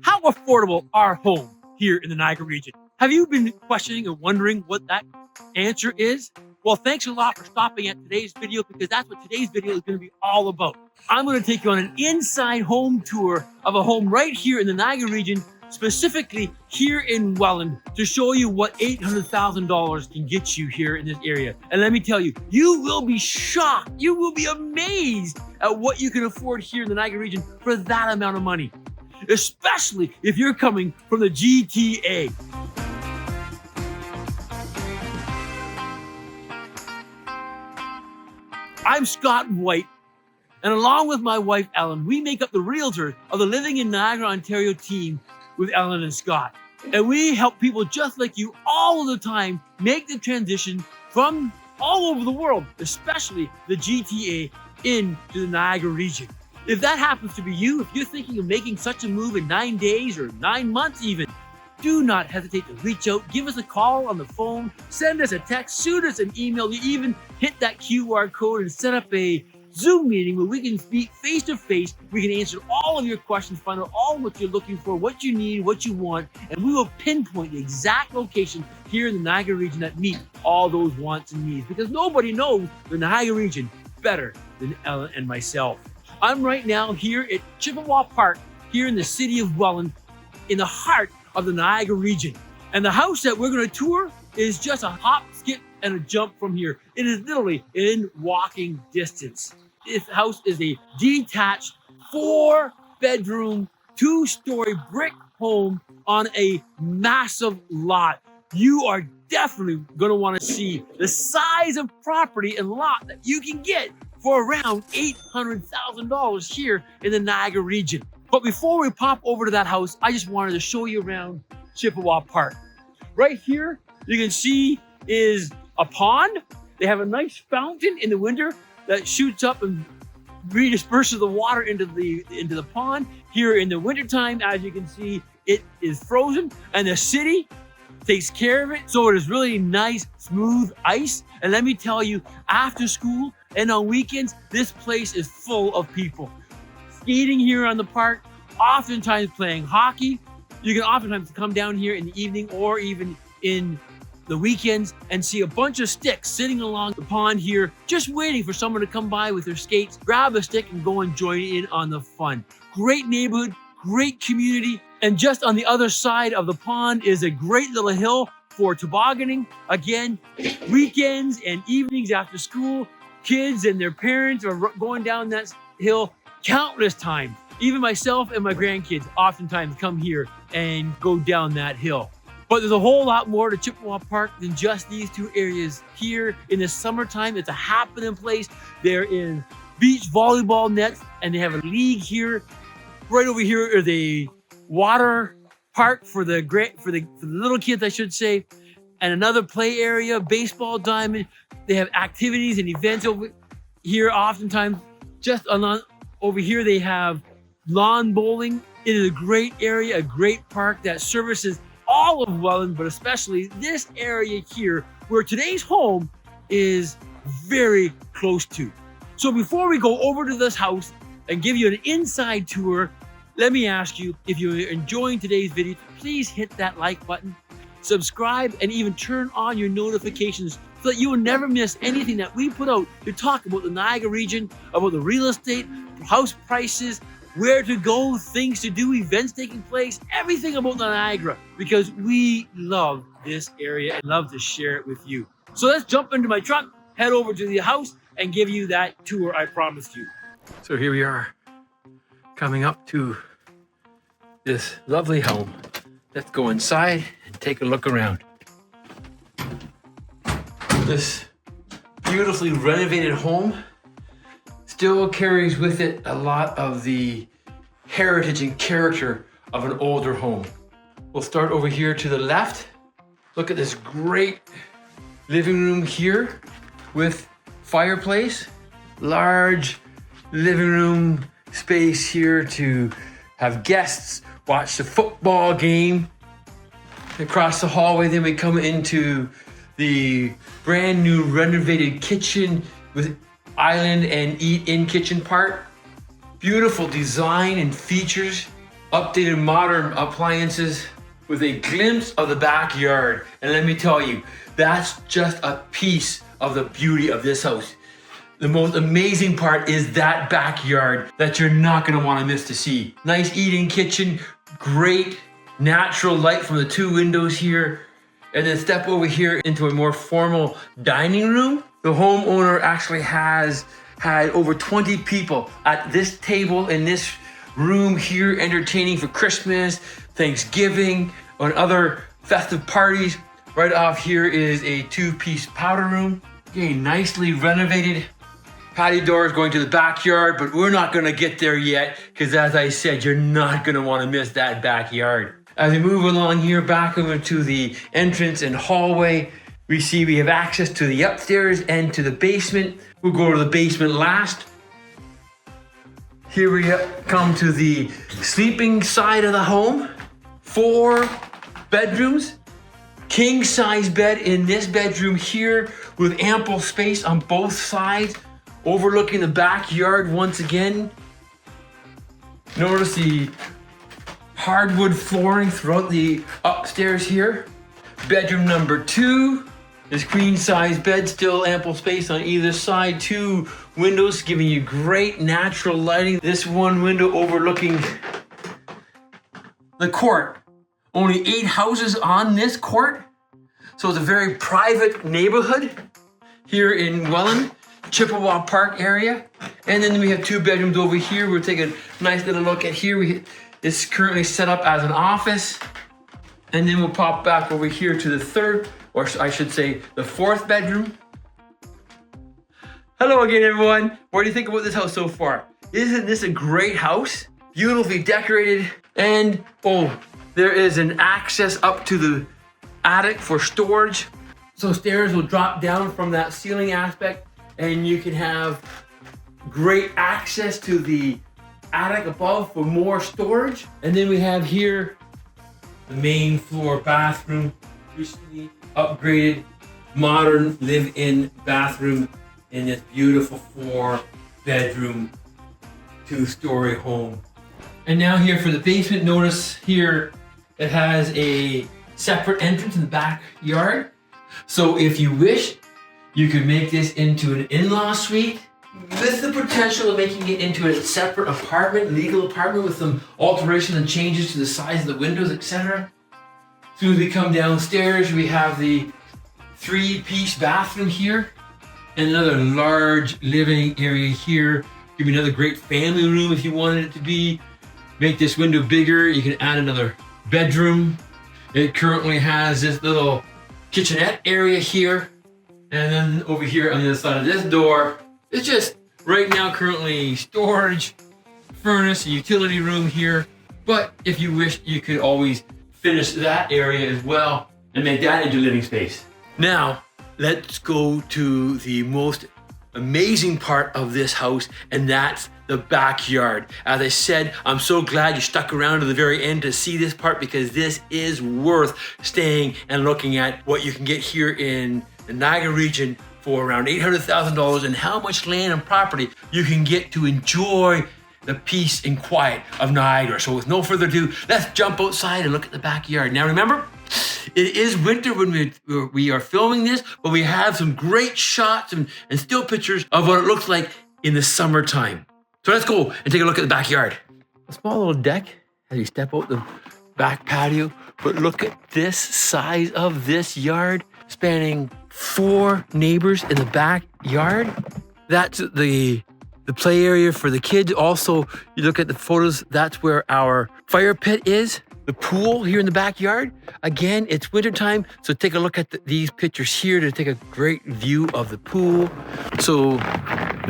How affordable are homes here in the Niagara region? Have you been questioning and wondering what that answer is? Well, thanks a lot for stopping at today's video, because that's what today's video is going to be all about. I'm going to take you on an inside home tour of a home right here in the Niagara region, specifically here in Welland, to show you what $800,000 can get you here in this area. And let me tell you, you will be shocked. You will be amazed at what you can afford here in the Niagara region for that amount of money, especially if you're coming from the GTA. I'm Scott White, and along with my wife Ellen, we make up the realtors of the Living in Niagara, Ontario team with Ellen and Scott. And we help people just like you all of the time make the transition from all over the world, especially the GTA, into the Niagara region. If that happens to be you, if you're thinking of making such a move in 9 days or 9 months even, do not hesitate to reach out, give us a call on the phone, send us a text, shoot us an email, you even hit that QR code and set up a Zoom meeting where we can speak face to face. We can answer all of your questions, find out all what you're looking for, what you need, what you want, and we will pinpoint the exact location here in the Niagara region that meets all those wants and needs, because nobody knows the Niagara region better than Ellen and myself. I'm right now here at Chippawa Park here in the city of Welland, in the heart of the Niagara region. And the house that we're going to tour is just a hop, skip, and a jump from here. It is literally in walking distance. This house is a detached 4-bedroom, 2-story brick home on a massive lot. You are definitely going to want to see the size of property and lot that you can get for around $800,000 here in the Niagara region. But before we pop over to that house, I just wanted to show you around Chippawa Park. Right here, you can see is a pond. They have a nice fountain in the winter that shoots up and redisperses the water into the pond. Here in the wintertime, as you can see, it is frozen, and the city takes care of it. So it is really nice, smooth ice. And let me tell you, after school and on weekends, this place is full of people. Skating here on the park, oftentimes playing hockey. You can oftentimes come down here in the evening or even in the weekends and see a bunch of sticks sitting along the pond here, just waiting for someone to come by with their skates, grab a stick and go and join in on the fun. Great neighborhood, great community. And just on the other side of the pond is a great little hill for tobogganing. Again, weekends and evenings after school, kids and their parents are going down that hill countless times. Even myself and my grandkids oftentimes come here and go down that hill. But there's a whole lot more to Chippawa Park than just these two areas. Here in the summertime, it's a happening place. There is beach volleyball nets, and they have a league here. Right over here is a water park for the little kids, I should say, and another play area, baseball diamond. They have activities and events over here oftentimes. Just over here, they have lawn bowling. It is a great area, a great park that services all of Welland, but especially this area here where today's home is very close to. So before we go over to this house and give you an inside tour, let me ask you, if you're enjoying today's video, please hit that like button, subscribe, and even turn on your notifications so that you will never miss anything that we put out to talk about the Niagara region, about the real estate, house prices, where to go, things to do, events taking place, everything about the Niagara, because we love this area and love to share it with you. So let's jump into my truck, head over to the house, and give you that tour I promised you. So here we are, coming up to this lovely home. Let's go inside and take a look around. This beautifully renovated home still carries with it a lot of the heritage and character of an older home. We'll start over here to the left. Look at this great living room here with fireplace, large living room space here to have guests watch the football game. Across the hallway, then we come into the brand new renovated kitchen with island and eat-in kitchen part. Beautiful design and features updated modern appliances with a glimpse of the backyard. And let me tell you, that's just a piece of the beauty of this house. The most amazing part is that backyard that you're not gonna wanna miss to see. Nice eating kitchen, great natural light from the 2 windows here, and then step over here into a more formal dining room. The homeowner actually has had over 20 people at this table in this room here entertaining for Christmas, Thanksgiving, and other festive parties. Right off here is a 2-piece powder room. Okay, nicely renovated. Patio doors going to the backyard, but we're not gonna get there yet because as I said, you're not gonna wanna miss that backyard. As we move along here back over to the entrance and hallway, we see we have access to the upstairs and to the basement. We'll go to the basement last. Here we come to the sleeping side of the home. 4 bedrooms, king size bed in this bedroom here with ample space on both sides, overlooking the backyard once again. Notice the hardwood flooring throughout the upstairs here. Bedroom number 2 is queen size bed, still ample space on either side. 2 windows giving you great natural lighting. This one window overlooking the court. Only 8 houses on this court. So it's a very private neighborhood here in Welland, Chippawa Park area. And then we have 2 bedrooms over here. We'll take a nice little look at here. It's currently set up as an office. And then we'll pop back over here to the 3rd, or I should say the 4th bedroom. Hello again, everyone. What do you think about this house so far? Isn't this a great house? Beautifully decorated. And, oh, there is an access up to the attic for storage. So stairs will drop down from that ceiling aspect and you can have great access to the attic above for more storage. And then we have here the main floor bathroom, recently upgraded, modern live-in bathroom in this beautiful 4-bedroom, 2-story home. And now here for the basement, notice here it has a separate entrance in the backyard. So if you wish, you could make this into an in-law suite with the potential of making it into a separate apartment, legal apartment with some alterations and changes to the size of the windows, etc. As soon as we come downstairs, we have the 3-piece bathroom here and another large living area here. Give you another great family room if you wanted it to be. Make this window bigger, you can add another bedroom. It currently has this little kitchenette area here. And then over here on the other side of this door, it's just right now currently storage, furnace, a utility room here. But if you wish, you could always finish that area as well and make that into living space. Now, let's go to the most amazing part of this house, and that's the backyard. As I said, I'm so glad you stuck around to the very end to see this part because this is worth staying and looking at what you can get here in the Niagara region for around $800,000 and how much land and property you can get to enjoy the peace and quiet of Niagara. So with no further ado, let's jump outside and look at the backyard. Now remember, it is winter when we are filming this, but we have some great shots and still pictures of what it looks like in the summertime. So let's go and take a look at the backyard. A small little deck as you step out the back patio, but look at this size of this yard, spanning 4 neighbors in the backyard. That's the play area for the kids. Also, you look at the photos, that's where our fire pit is. The pool here in the backyard. Again, it's wintertime, so take a look at these pictures here to take a great view of the pool. So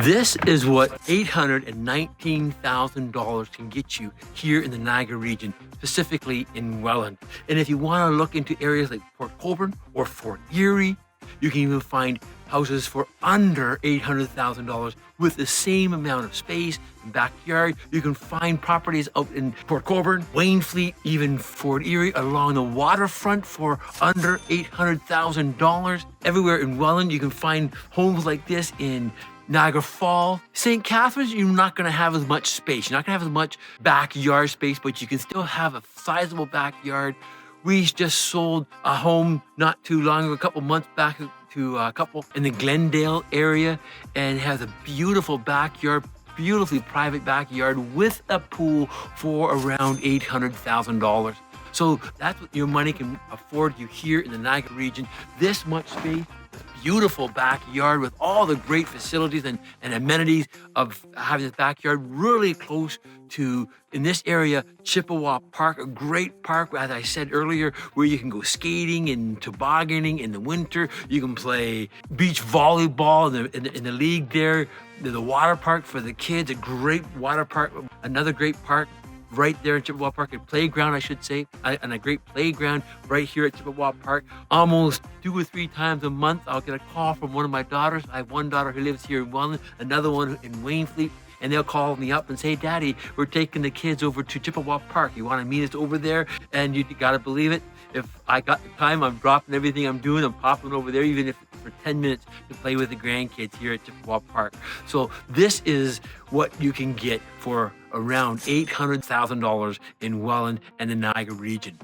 this is what $819,000 can get you here in the Niagara region, specifically in Welland. And if you want to look into areas like Port Colborne or Fort Erie, you can even find houses for under $800,000 with the same amount of space and backyard. You can find properties out in Port Colborne, Waynfleet, even Fort Erie along the waterfront for under $800,000. Everywhere in Welland, you can find homes like this in Niagara Falls. St. Catharines, you're not gonna have as much space. You're not gonna have as much backyard space, but you can still have a sizable backyard. We just sold a home not too long ago, a couple months back, to a couple in the Glendale area, and it has a beautiful backyard, beautifully private backyard with a pool for around $800,000. So that's what your money can afford you here in the Niagara region. This much space, this beautiful backyard with all the great facilities and amenities of having this backyard really close to, in this area, Chippawa Park, a great park, as I said earlier, where you can go skating and tobogganing in the winter. You can play beach volleyball in the league there. The water park for the kids, a great water park, another great park right there in Chippawa Park, a playground, I should say, and a great playground right here at Chippawa Park. Almost 2 or 3 times a month, I'll get a call from one of my daughters. I have one daughter who lives here in Welland, another one in Wainfleet, and they'll call me up and say, Daddy, we're taking the kids over to Chippawa Park. You want to meet us over there? And you got to believe it. If I got the time, I'm dropping everything I'm doing. I'm popping over there, even if it's for 10 minutes, to play with the grandkids here at Chippawa Park. So this is what you can get for around $800,000 in Welland and the Niagara region.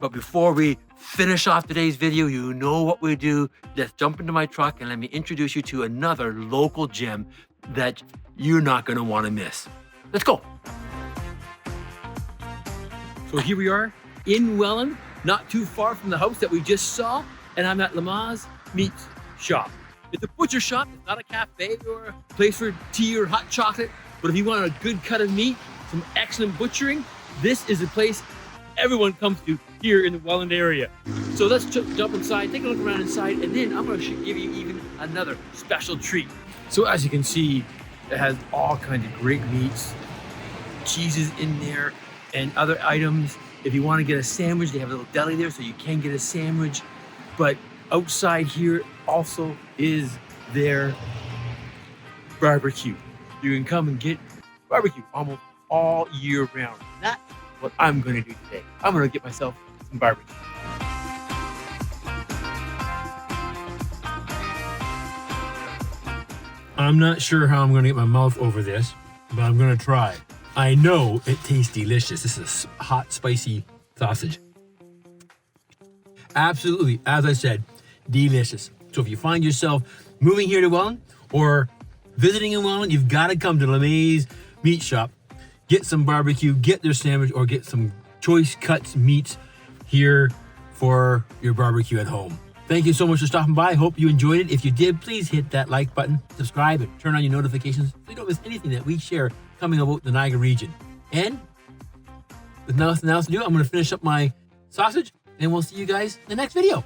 But before we finish off today's video, you know what we do. Just jump into my truck and let me introduce you to another local gem that you're not going to want to miss. Let's go. So here we are in Welland, not too far from the house that we just saw, and I'm at Lamaze Meat Shop. It's a butcher shop. It's not a cafe or a place for tea or hot chocolate, but if you want a good cut of meat, some excellent butchering, this is a place everyone comes to here in the Welland area. So let's jump inside, take a look around inside, and then I'm going to give you even another special treat. So as you can see, it has all kinds of great meats, cheeses in there, and other items. If you want to get a sandwich, they have a little deli there, so you can get a sandwich. But outside here also is their barbecue. You can come and get barbecue almost all year round. That's what I'm going to do today. I'm going to get myself some barbecue. I'm not sure how I'm going to get my mouth over this, but I'm going to try. I know it tastes delicious. This is a hot, spicy sausage. Absolutely, as I said, delicious. So if you find yourself moving here to Welland or visiting in Welland, you've got to come to Lamaze Meat Shop, get some barbecue, get their sandwich, or get some choice cuts meats here for your barbecue at home. Thank you so much for stopping by. I hope you enjoyed it. If you did, please hit that like button, subscribe, and turn on your notifications so you don't miss anything that we share coming about the Niagara region. And with nothing else to do, I'm going to finish up my sausage, and we'll see you guys in the next video.